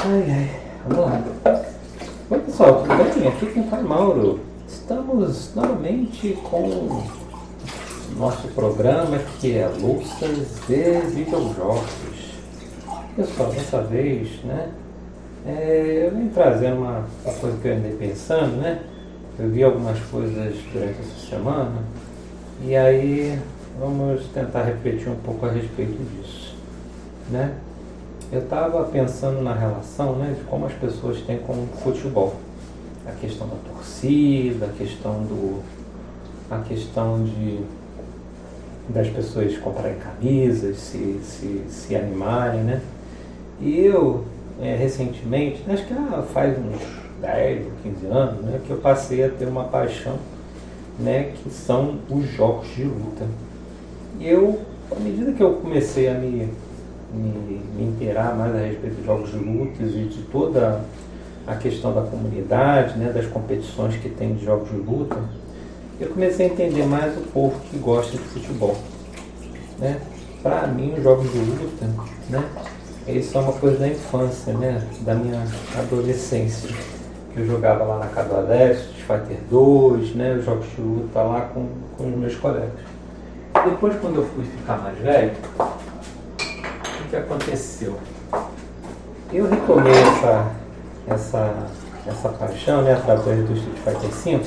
Ai, ai, vamos lá. Oi pessoal, tudo bem? Aqui quem fala é Mauro. Estamos novamente com nosso programa que é Louças e Videojogos. Pessoal, dessa vez, né, eu vim trazendo uma coisa que eu andei pensando, né? Eu vi algumas coisas durante essa semana e aí vamos tentar refletir um pouco a respeito disso, né? Eu estava pensando na relação, né, de como as pessoas têm com o futebol. A questão da torcida, a questão das pessoas comprarem camisas, se animarem, né? E eu, recentemente, acho que faz uns 10 ou 15 anos, né, que eu passei a ter uma paixão, né, que são os jogos de luta. E eu, à medida que eu comecei a me inteirar mais a respeito dos jogos de lutas e de toda a questão da comunidade, né, das competições que tem de jogos de luta, eu comecei a entender mais o povo que gosta de futebol, né? Para mim, os jogos de luta, né, eles são uma coisa da infância, né, da minha adolescência, que eu jogava lá na Casa do Leste, Street Fighter 2, né, os jogos de luta lá com os meus colegas. Depois, quando eu fui ficar mais velho, o que aconteceu? Eu retomei essa paixão, né, através do Street Fighter 5.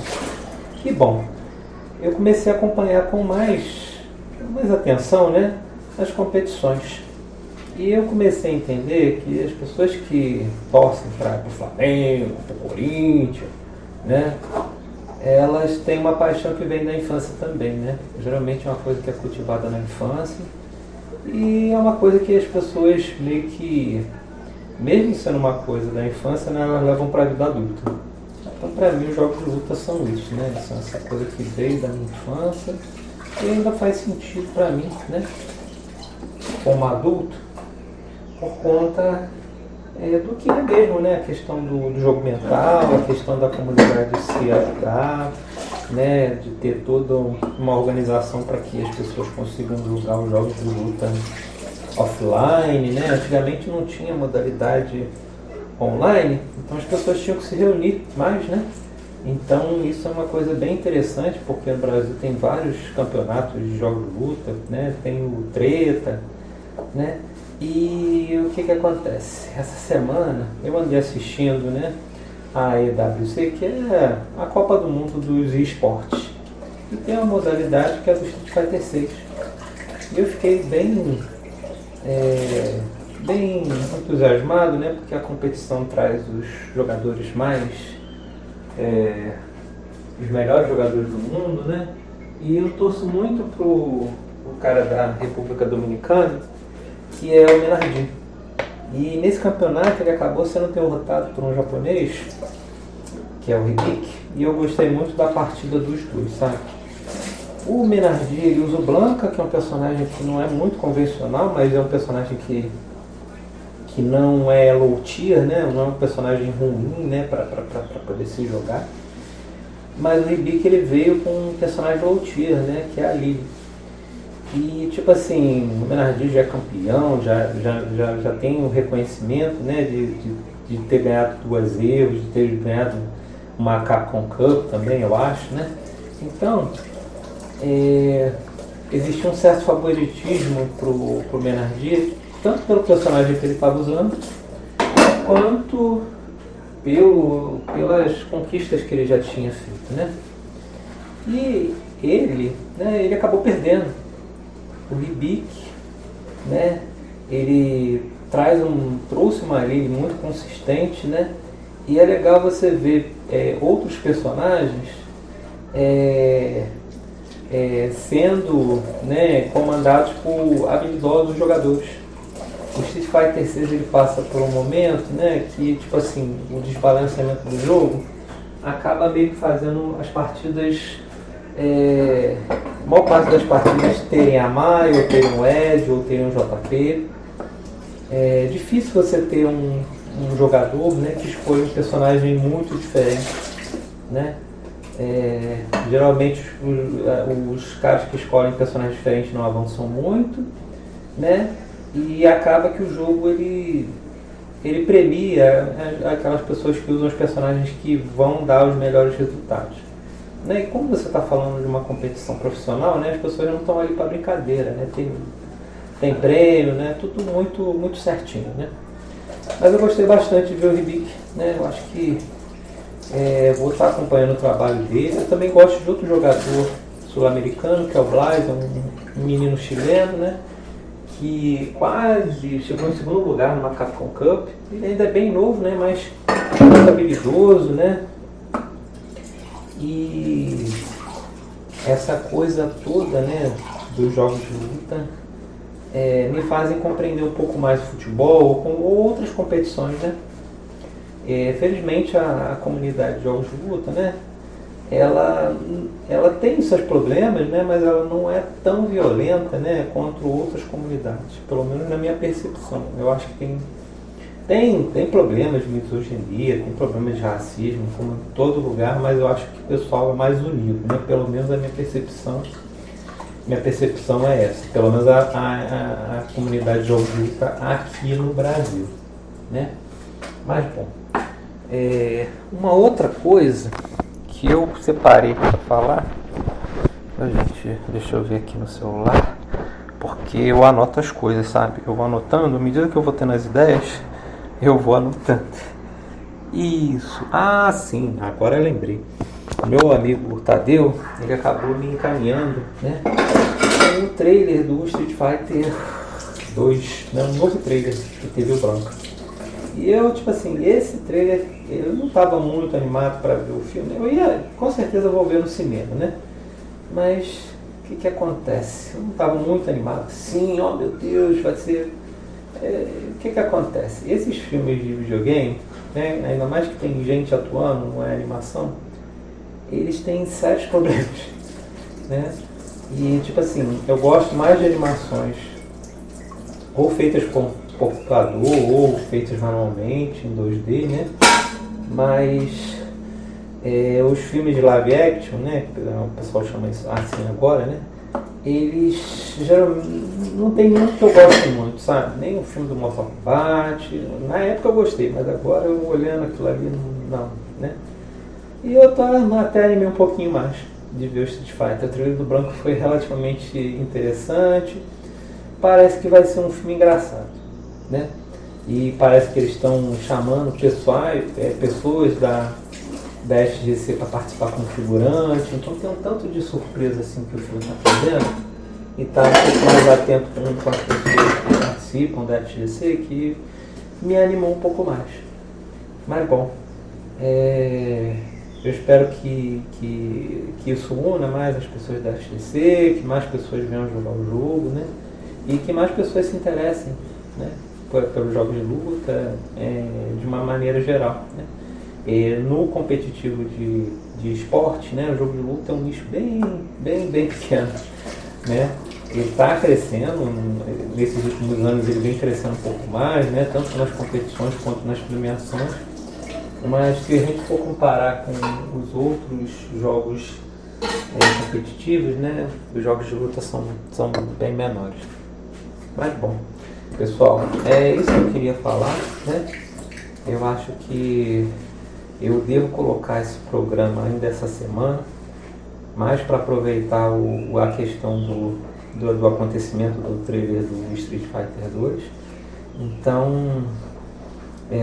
E bom, eu comecei a acompanhar com mais atenção, né, as competições. E eu comecei a entender que as pessoas que torcem para o Flamengo, para o Corinthians, né, elas têm uma paixão que vem da infância também, né? Geralmente é uma coisa que é cultivada na infância. E é uma coisa que as pessoas meio que, mesmo sendo uma coisa da infância, né, elas levam para a vida adulta. Então, para mim, os jogos de luta são isso, né? São essa coisa que veio da minha infância e ainda faz sentido para mim, né, como adulto, por conta do que é mesmo, né? A questão do jogo mental, a questão da comunidade se ajudar, né, de ter toda uma organização para que as pessoas consigam jogar os jogos de luta offline, né? Antigamente não tinha modalidade online, então as pessoas tinham que se reunir mais, né? Então isso é uma coisa bem interessante, porque no Brasil tem vários campeonatos de jogos de luta, né? Tem o Treta, né? E o que acontece? Essa semana eu andei assistindo, né, a EWC, que é a Copa do Mundo dos esportes. E tem uma modalidade que é do Street Fighter 6. E eu fiquei bem entusiasmado, né, porque a competição traz os jogadores os melhores jogadores do mundo, né? E eu torço muito pro cara da República Dominicana, que é o Menardi. E nesse campeonato ele acabou sendo derrotado por um japonês, que é o Hibiki, e eu gostei muito da partida dos dois, sabe? O Menardi, ele usa o Blanca, que é um personagem que não é muito convencional, mas é um personagem que não é low tier, né? Não é um personagem ruim, né, para poder se jogar. Mas o Hibiki, ele veio com um personagem low tier, né, que é a Lily. E tipo assim, o Menardi já é campeão, já tem um reconhecimento, né, de ter ganhado 2 erros, de ter ganhado uma Capcom Cup também, eu acho, né? Então, existe um certo favoritismo pro Menardi, tanto pelo personagem que ele estava usando, quanto pelas conquistas que ele já tinha feito, né? E ele acabou perdendo. O Hibiki, né, ele trouxe uma linha muito consistente, né, e é legal você ver outros personagens sendo, né, comandados por habilidosos jogadores. O Street Fighter 6 ele passa por um momento, né, que tipo assim, o desbalanceamento do jogo acaba meio que fazendo as partidas, a maior parte das partidas terem a Mai, ou terem um Ed, ou terem um JP. É difícil você ter um jogador, né, que escolhe um personagem muito diferente, né? Geralmente os caras que escolhem personagens diferentes não avançam muito, né? E acaba que o jogo ele ele premia aquelas pessoas que usam os personagens que vão dar os melhores resultados. Né? E como você está falando de uma competição profissional, né, as pessoas não estão ali para brincadeira, né? Tem prêmio, né? Tudo muito, muito certinho. Né? Mas eu gostei bastante de ver o Ribic, né? Eu acho que vou estar acompanhando o trabalho dele. Eu também gosto de outro jogador sul-americano, que é o Blas, um menino chileno, né? Que quase chegou em segundo lugar no Capcom Cup. Ele ainda é bem novo, né? Mas muito habilidoso, né? E essa coisa toda, né, dos jogos de luta me fazem compreender um pouco mais o futebol ou outras competições, né? Felizmente a comunidade de jogos de luta, né, ela tem seus problemas, né, mas ela não é tão violenta, né, quanto outras comunidades, pelo menos na minha percepção. Eu acho que tem problemas de misoginia, tem problemas de racismo, como em todo lugar, mas eu acho que o pessoal é mais unido, né, pelo menos a minha percepção. Minha percepção é essa, pelo menos a comunidade de jogos de luta aqui no Brasil, né? Mas bom, uma outra coisa que eu separei para falar, gente, deixa eu ver aqui no celular, porque eu anoto as coisas, sabe? Eu vou anotando, à medida que eu vou tendo as ideias, eu vou anotando. Isso, sim, agora eu lembrei. Meu amigo Tadeu, ele acabou me encaminhando, né? Um trailer do Street Fighter 2, né? Um novo trailer que teve o branco. E eu, tipo assim, esse trailer, eu não estava muito animado para ver o filme. Eu ia, com certeza, vou ver no cinema, né? Mas o que acontece? Eu não estava muito animado. Sim, oh meu Deus, vai ser. O que acontece? Esses filmes de videogame, né? Ainda mais que tem gente atuando, não é animação, eles têm sérios problemas, né? E tipo assim, eu gosto mais de animações ou feitas com computador ou feitas manualmente em 2D, né? Mas os filmes de live action, né? O pessoal chama isso assim agora, né? Eles geralmente não tem muito que eu gosto muito, sabe? Nem o filme do Mortal Kombat. Na época eu gostei, mas agora eu olhando aquilo ali, não, né? E eu até animei um pouquinho mais de ver o Street Fighter. O trailer do branco foi relativamente interessante. Parece que vai ser um filme engraçado, né? E parece que eles estão chamando pessoas da SGC para participar como figurante. Então tem um tanto de surpresa assim que o filme está fazendo. E está um pouco mais atento com as pessoas que participam da SGC, que me animou um pouco mais. Mas bom, eu espero que isso una mais as pessoas da SGC, que mais pessoas venham jogar o jogo, né? E que mais pessoas se interessem, né, pelos jogos de luta de uma maneira geral, né? No competitivo de esporte, né, o jogo de luta é um nicho bem pequeno, né? Ele está crescendo, nesses últimos anos ele vem crescendo um pouco mais, né, tanto nas competições quanto nas premiações. Mas se a gente for comparar com os outros jogos competitivos, né, os jogos de luta são bem menores. Mas bom, pessoal, é isso que eu queria falar, né? Eu acho que eu devo colocar esse programa ainda essa semana, mais para aproveitar a questão do acontecimento do trailer do Street Fighter 2. Então,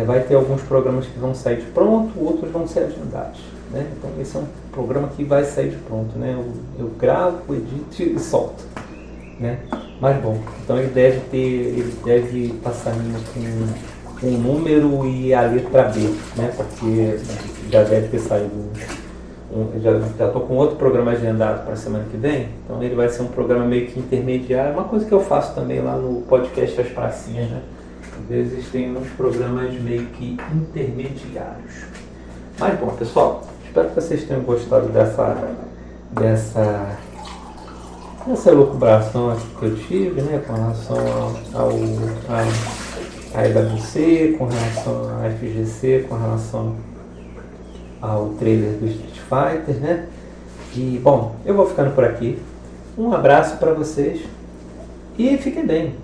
vai ter alguns programas que vão sair de pronto, outros vão ser agendados, né? Então esse é um programa que vai sair de pronto, né? Eu gravo, edito e solto, né? Mas bom, então ele deve estar saindo com um número e a letra B, né? Porque já deve ter saído já estou com outro programa agendado para a semana que vem, então ele vai ser um programa meio que intermediário, uma coisa que eu faço também lá no podcast As Pracinhas, né? Às vezes tem uns programas meio que intermediários. Mas bom, pessoal, espero que vocês tenham gostado dessa elucubração aqui que eu tive, né, com relação à EWC, com relação à FGC, com relação ao trailer do Street Fighter, né? E bom, eu vou ficando por aqui. Um abraço para vocês e fiquem bem.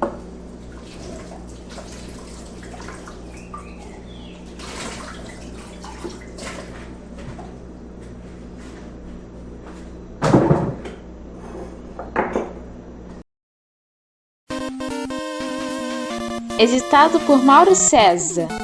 editado por Mauro César.